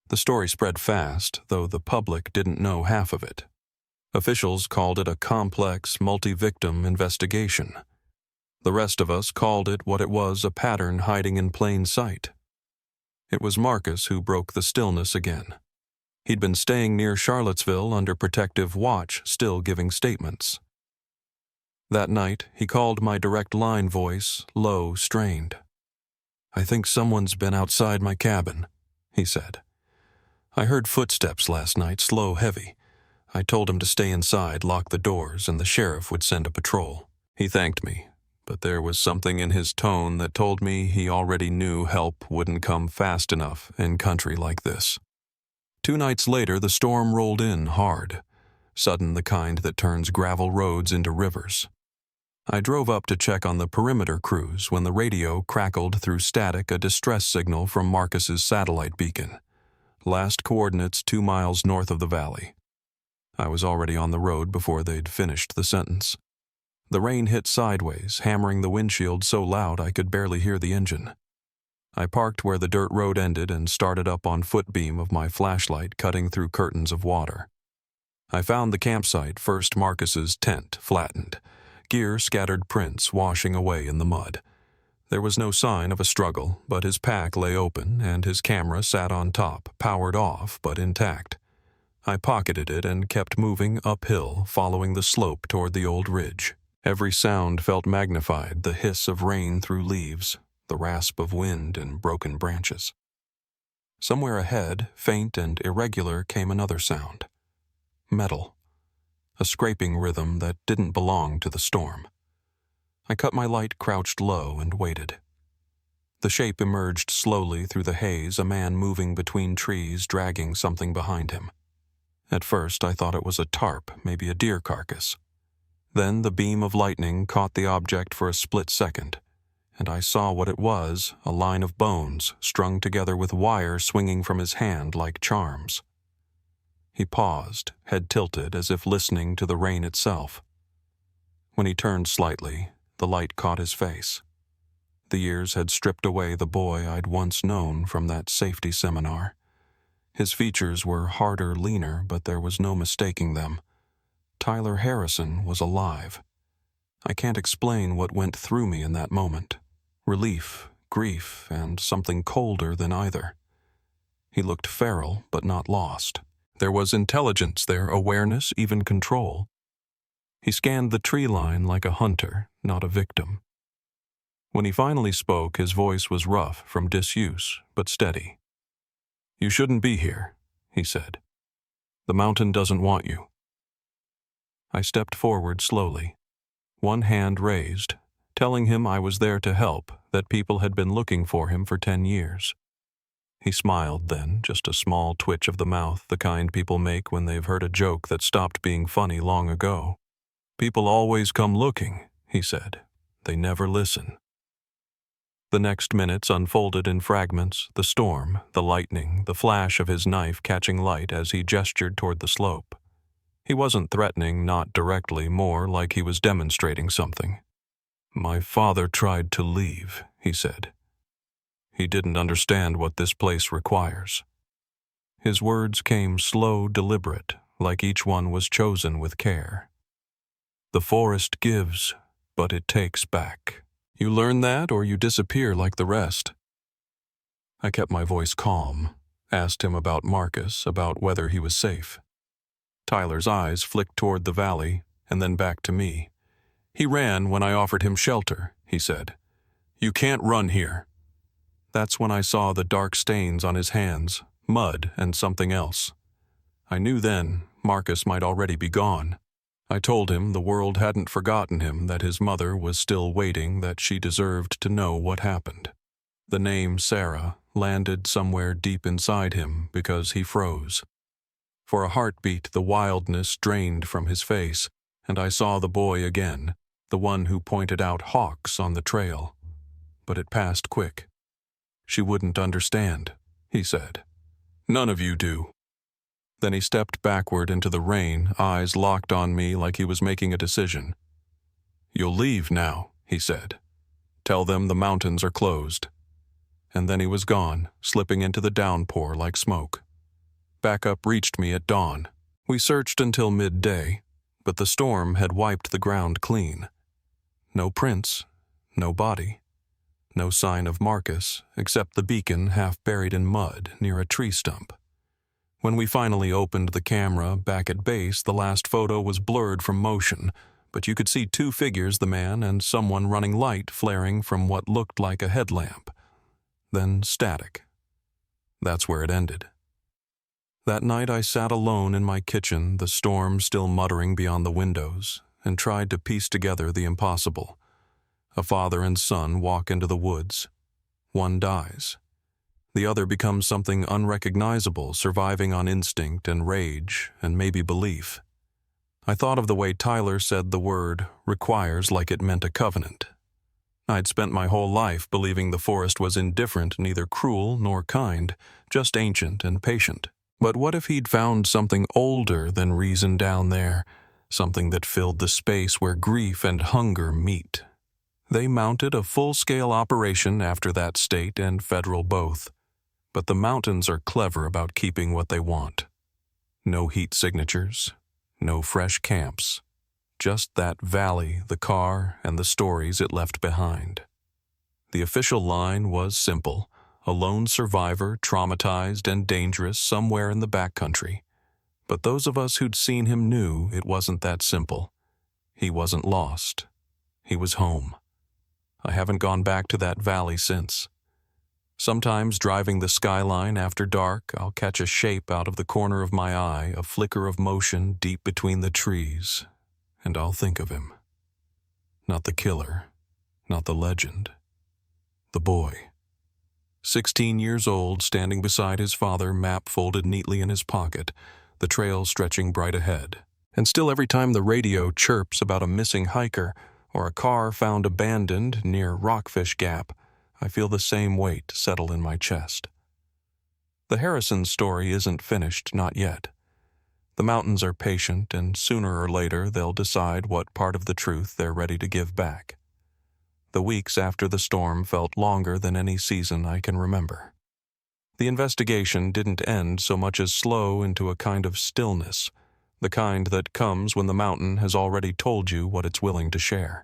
The story spread fast, though the public didn't know half of it. Officials called it a complex, multi-victim investigation. The rest of us called it what it was, a pattern hiding in plain sight. It was Marcus who broke the stillness again. He'd been staying near Charlottesville under protective watch, still giving statements. That night, he called my direct line voice, low, strained. "I think someone's been outside my cabin," he said. "I heard footsteps last night, slow, heavy. I told him to stay inside, lock the doors, and the sheriff would send a patrol." He thanked me, but there was something in his tone that told me he already knew help wouldn't come fast enough in country like this. 2 nights later, the storm rolled in hard, sudden, the kind that turns gravel roads into rivers. I drove up to check on the perimeter crews when the radio crackled through static a distress signal from Marcus's satellite beacon. Last coordinates 2 miles north of the valley. I was already on the road before they'd finished the sentence. The rain hit sideways, hammering the windshield so loud I could barely hear the engine. I parked where the dirt road ended and started up on foot beam of my flashlight, cutting through curtains of water. I found the campsite, first Marcus's tent, flattened. Gear scattered, prints washing away in the mud. There was no sign of a struggle, but his pack lay open and his camera sat on top, powered off but intact. I pocketed it and kept moving uphill, following the slope toward the old ridge. Every sound felt magnified, the hiss of rain through leaves, the rasp of wind in broken branches. Somewhere ahead, faint and irregular, came another sound. Metal. A scraping rhythm that didn't belong to the storm. I cut my light, crouched low, and waited. The shape emerged slowly through the haze, a man moving between trees, dragging something behind him. At first, I thought it was a tarp, maybe a deer carcass. Then the beam of lightning caught the object for a split second, and I saw what it was, a line of bones strung together with wire swinging from his hand like charms. He paused, head tilted as if listening to the rain itself. When he turned slightly, the light caught his face. The years had stripped away the boy I'd once known from that safety seminar. His features were harder, leaner, but there was no mistaking them. Tyler Harrison was alive. I can't explain what went through me in that moment. Relief, grief, and something colder than either. He looked feral, but not lost. There was intelligence there, awareness, even control. He scanned the tree line like a hunter, not a victim. When he finally spoke, his voice was rough from disuse, but steady. "You shouldn't be here," he said. The mountain doesn't want you." I stepped forward slowly, one hand raised, telling him I was there to help, that people had been looking for him for 10 years. He smiled then, just a small twitch of the mouth, the kind people make when they've heard a joke that stopped being funny long ago. "People always come looking," he said. "They never listen." The next minutes unfolded in fragments, the storm, the lightning, the flash of his knife catching light as he gestured toward the slope. He wasn't threatening, not directly, more like he was demonstrating something. "My father tried to leave," he said. "He didn't understand what this place requires." His words came slow, deliberate, like each one was chosen with care. "The forest gives, but it takes back. You learn that or you disappear like the rest." I kept my voice calm, asked him about Marcus, about whether he was safe. Tyler's eyes flicked toward the valley and then back to me. "He ran when I offered him shelter," he said. "You can't run here." That's when I saw the dark stains on his hands, mud and something else. I knew then Marcus might already be gone. I told him the world hadn't forgotten him, that his mother was still waiting, that she deserved to know what happened. The name Sarah landed somewhere deep inside him because he froze. For a heartbeat, the wildness drained from his face, and I saw the boy again, the one who pointed out hawks on the trail. But it passed quick. "She wouldn't understand," he said. "None of you do." Then he stepped backward into the rain, eyes locked on me like he was making a decision. "You'll leave now," he said. "Tell them the mountains are closed." And then he was gone, slipping into the downpour like smoke. Backup reached me at dawn. We searched until midday, but the storm had wiped the ground clean. No prints, no body, no sign of Marcus, except the beacon half buried in mud near a tree stump. When we finally opened the camera back at base, the last photo was blurred from motion, but you could see 2 figures, the man and someone running light flaring from what looked like a headlamp. Then static. That's where it ended. That night I sat alone in my kitchen, the storm still muttering beyond the windows, and tried to piece together the impossible. A father and son walk into the woods. One dies. The other becomes something unrecognizable, surviving on instinct and rage and maybe belief. I thought of the way Tyler said the word requires like it meant a covenant. I'd spent my whole life believing the forest was indifferent, neither cruel nor kind, just ancient and patient. But what if he'd found something older than reason down there, something that filled the space where grief and hunger meet? They mounted a full-scale operation after that, state and federal both. But the mountains are clever about keeping what they want. No heat signatures, no fresh camps, just that valley, the car, and the stories it left behind. The official line was simple: a lone survivor, traumatized and dangerous somewhere in the backcountry. But those of us who'd seen him knew it wasn't that simple. He wasn't lost. He was home. I haven't gone back to that valley since. Sometimes driving the skyline after dark, I'll catch a shape out of the corner of my eye, a flicker of motion deep between the trees, and I'll think of him. Not the killer, not the legend. The boy. 16 years old, standing beside his father, map folded neatly in his pocket, the trail stretching bright ahead. And still every time the radio chirps about a missing hiker or a car found abandoned near Rockfish Gap, I feel the same weight settle in my chest. The Harrison story isn't finished, not yet. The mountains are patient, and sooner or later they'll decide what part of the truth they're ready to give back. The weeks after the storm felt longer than any season I can remember. The investigation didn't end so much as slow into a kind of stillness, the kind that comes when the mountain has already told you what it's willing to share.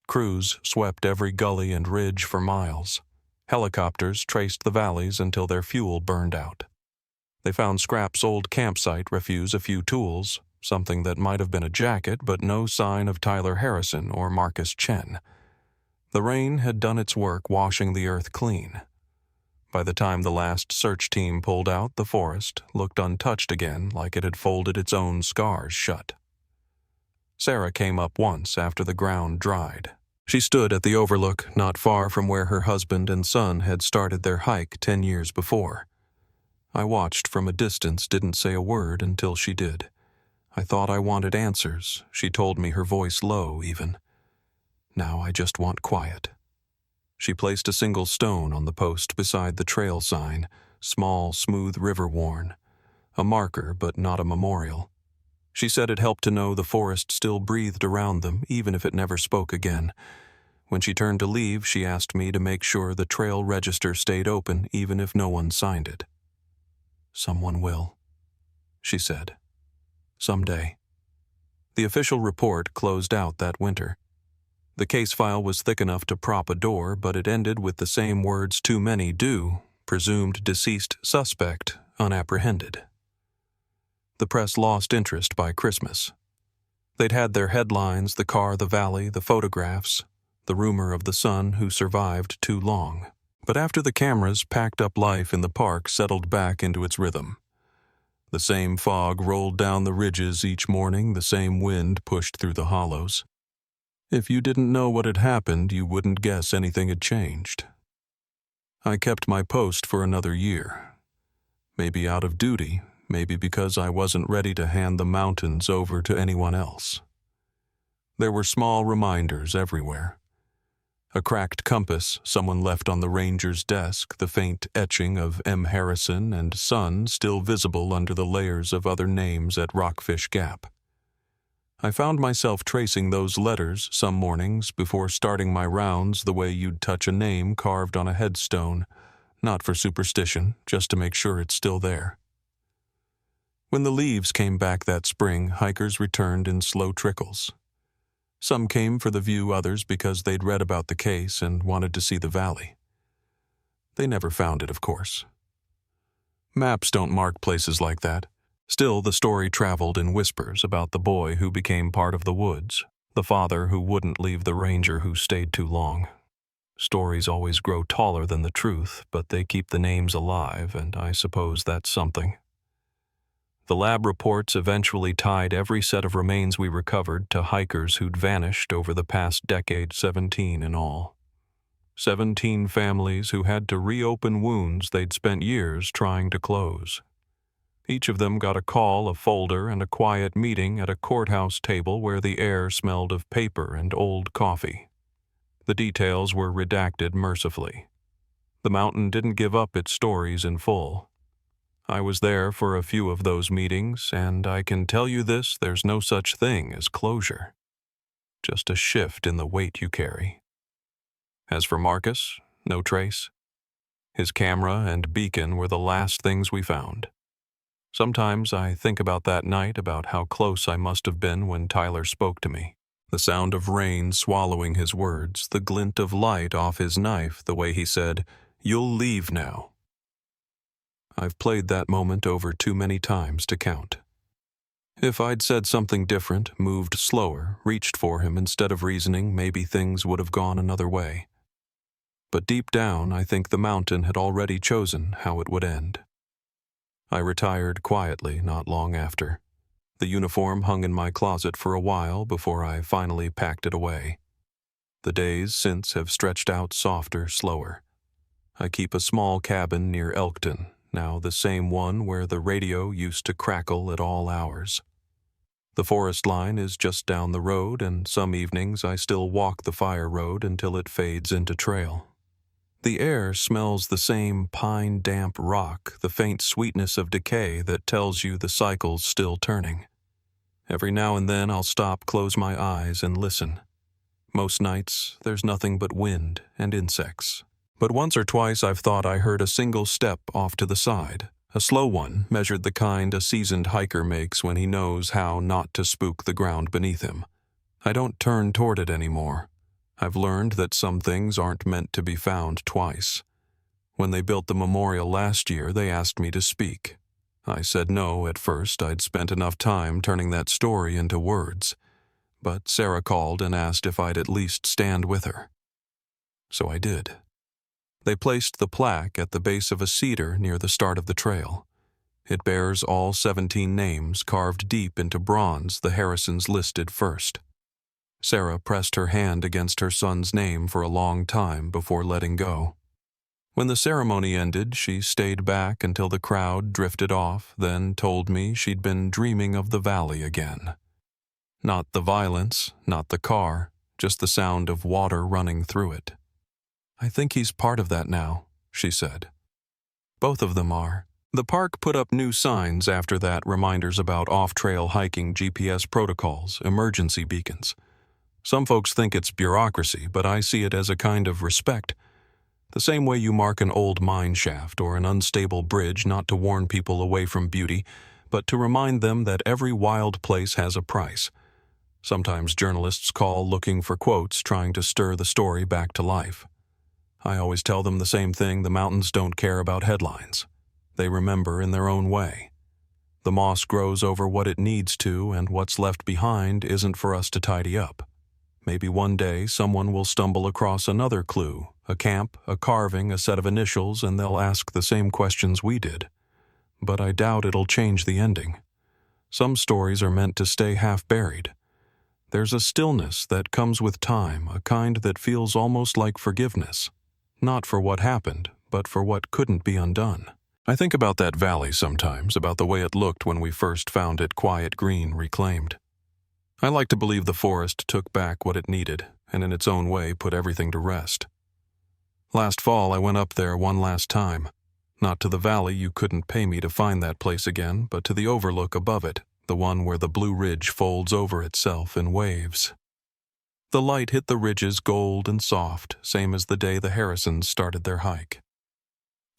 Crews swept every gully and ridge for miles. Helicopters traced the valleys until their fuel burned out. They found Scrap's old campsite refuse a few tools, something that might have been a jacket, but no sign of Tyler Harrison or Marcus Chen. The rain had done its work washing the earth clean. By the time the last search team pulled out, the forest looked untouched again, like it had folded its own scars shut. Sarah came up once after the ground dried. She stood at the overlook not far from where her husband and son had started their hike 10 years before. I watched from a distance, didn't say a word until she did. I thought I wanted answers. She told me, her voice low even. Now I just want quiet. She placed a single stone on the post beside the trail sign, small, smooth, river-worn. A marker, but not a memorial. She said it helped to know the forest still breathed around them, even if it never spoke again. When she turned to leave, she asked me to make sure the trail register stayed open, even if no one signed it. "Someone will," she said. "Someday." The official report closed out that winter. The case file was thick enough to prop a door, but it ended with the same words too many do: presumed deceased suspect unapprehended. The press lost interest by Christmas. They'd had their headlines, the car, the valley, the photographs, the rumor of the son who survived too long. But after the cameras packed up, life in the park settled back into its rhythm. The same fog rolled down the ridges each morning, the same wind pushed through the hollows. If you didn't know what had happened, you wouldn't guess anything had changed. I kept my post for another year. Maybe out of duty, maybe because I wasn't ready to hand the mountains over to anyone else. There were small reminders everywhere. A cracked compass someone left on the ranger's desk, the faint etching of M. Harrison and Son still visible under the layers of other names at Rockfish Gap. I found myself tracing those letters some mornings before starting my rounds, the way you'd touch a name carved on a headstone, not for superstition, just to make sure it's still there. When the leaves came back that spring, hikers returned in slow trickles. Some came for the view, others because they'd read about the case and wanted to see the valley. They never found it, of course. Maps don't mark places like that. Still, the story traveled in whispers about the boy who became part of the woods, the father who wouldn't leave the ranger who stayed too long. Stories always grow taller than the truth, but they keep the names alive, and I suppose that's something. The lab reports eventually tied every set of remains we recovered to hikers who'd vanished over the past decade, 17 in all. 17 families who had to reopen wounds they'd spent years trying to close. Each of them got a call, a folder, and a quiet meeting at a courthouse table where the air smelled of paper and old coffee. The details were redacted mercifully. The mountain didn't give up its stories in full. I was there for a few of those meetings, and I can tell you this, there's no such thing as closure. Just a shift in the weight you carry. As for Marcus, no trace. His camera and beacon were the last things we found. Sometimes I think about that night, about how close I must have been when Tyler spoke to me. The sound of rain swallowing his words, the glint of light off his knife, the way he said, "You'll leave now." I've played that moment over too many times to count. If I'd said something different, moved slower, reached for him instead of reasoning, maybe things would have gone another way. But deep down, I think the mountain had already chosen how it would end. I retired quietly not long after. The uniform hung in my closet for a while before I finally packed it away. The days since have stretched out softer, slower. I keep a small cabin near Elkton, now the same one where the radio used to crackle at all hours. The forest line is just down the road, and some evenings I still walk the fire road until it fades into trail. The air smells the same pine-damp rock, the faint sweetness of decay that tells you the cycle's still turning. Every now and then I'll stop, close my eyes, and listen. Most nights, there's nothing but wind and insects. But once or twice I've thought I heard a single step off to the side, a slow one, measured the kind a seasoned hiker makes when he knows how not to spook the ground beneath him. I don't turn toward it anymore. I've learned that some things aren't meant to be found twice. When they built the memorial last year, they asked me to speak. I said no at first. I'd spent enough time turning that story into words. But Sarah called and asked if I'd at least stand with her. So I did. They placed the plaque at the base of a cedar near the start of the trail. It bears all 17 names carved deep into bronze the Harrisons listed first. Sarah pressed her hand against her son's name for a long time before letting go. When the ceremony ended, she stayed back until the crowd drifted off, then told me she'd been dreaming of the valley again. Not the violence, not the car, just the sound of water running through it. "I think he's part of that now," she said. "Both of them are." The park put up new signs after that, reminders about off-trail hiking, GPS protocols, emergency beacons. Some folks think it's bureaucracy, but I see it as a kind of respect. The same way you mark an old mine shaft or an unstable bridge not to warn people away from beauty, but to remind them that every wild place has a price. Sometimes journalists call looking for quotes, trying to stir the story back to life. I always tell them the same thing: the mountains don't care about headlines. They remember in their own way. The moss grows over what it needs to, and what's left behind isn't for us to tidy up. Maybe one day someone will stumble across another clue, a camp, a carving, a set of initials, and they'll ask the same questions we did. But I doubt it'll change the ending. Some stories are meant to stay half buried. There's a stillness that comes with time, a kind that feels almost like forgiveness. Not for what happened, but for what couldn't be undone. I think about that valley sometimes, about the way it looked when we first found it quiet, green, reclaimed. I like to believe the forest took back what it needed, and in its own way put everything to rest. Last fall I went up there one last time. Not to the valley, you couldn't pay me to find that place again, but to the overlook above it, the one where the Blue Ridge folds over itself in waves. The light hit the ridges gold and soft, same as the day the Harrisons started their hike.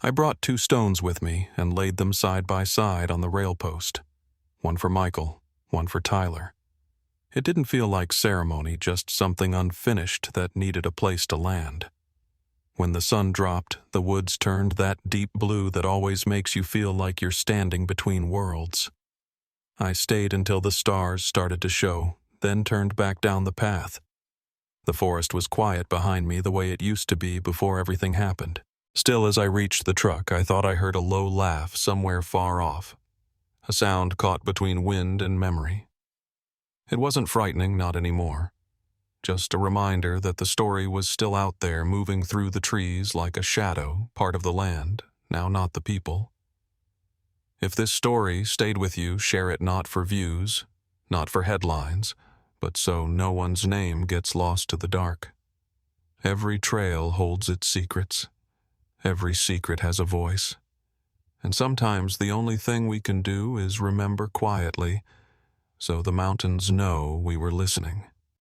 I brought 2 stones with me and laid them side by side on the rail post. One for Michael, one for Tyler. It didn't feel like ceremony, just something unfinished that needed a place to land. When the sun dropped, the woods turned that deep blue that always makes you feel like you're standing between worlds. I stayed until the stars started to show, then turned back down the path. The forest was quiet behind me the way it used to be before everything happened. Still, as I reached the truck, I thought I heard a low laugh somewhere far off, a sound caught between wind and memory. It wasn't frightening, not anymore. Just a reminder that the story was still out there, moving through the trees like a shadow, part of the land, now not the people. If this story stayed with you, share it not for views, not for headlines, but so no one's name gets lost to the dark. Every trail holds its secrets. Every secret has a voice. And sometimes the only thing we can do is remember quietly, so the mountains know we were listening.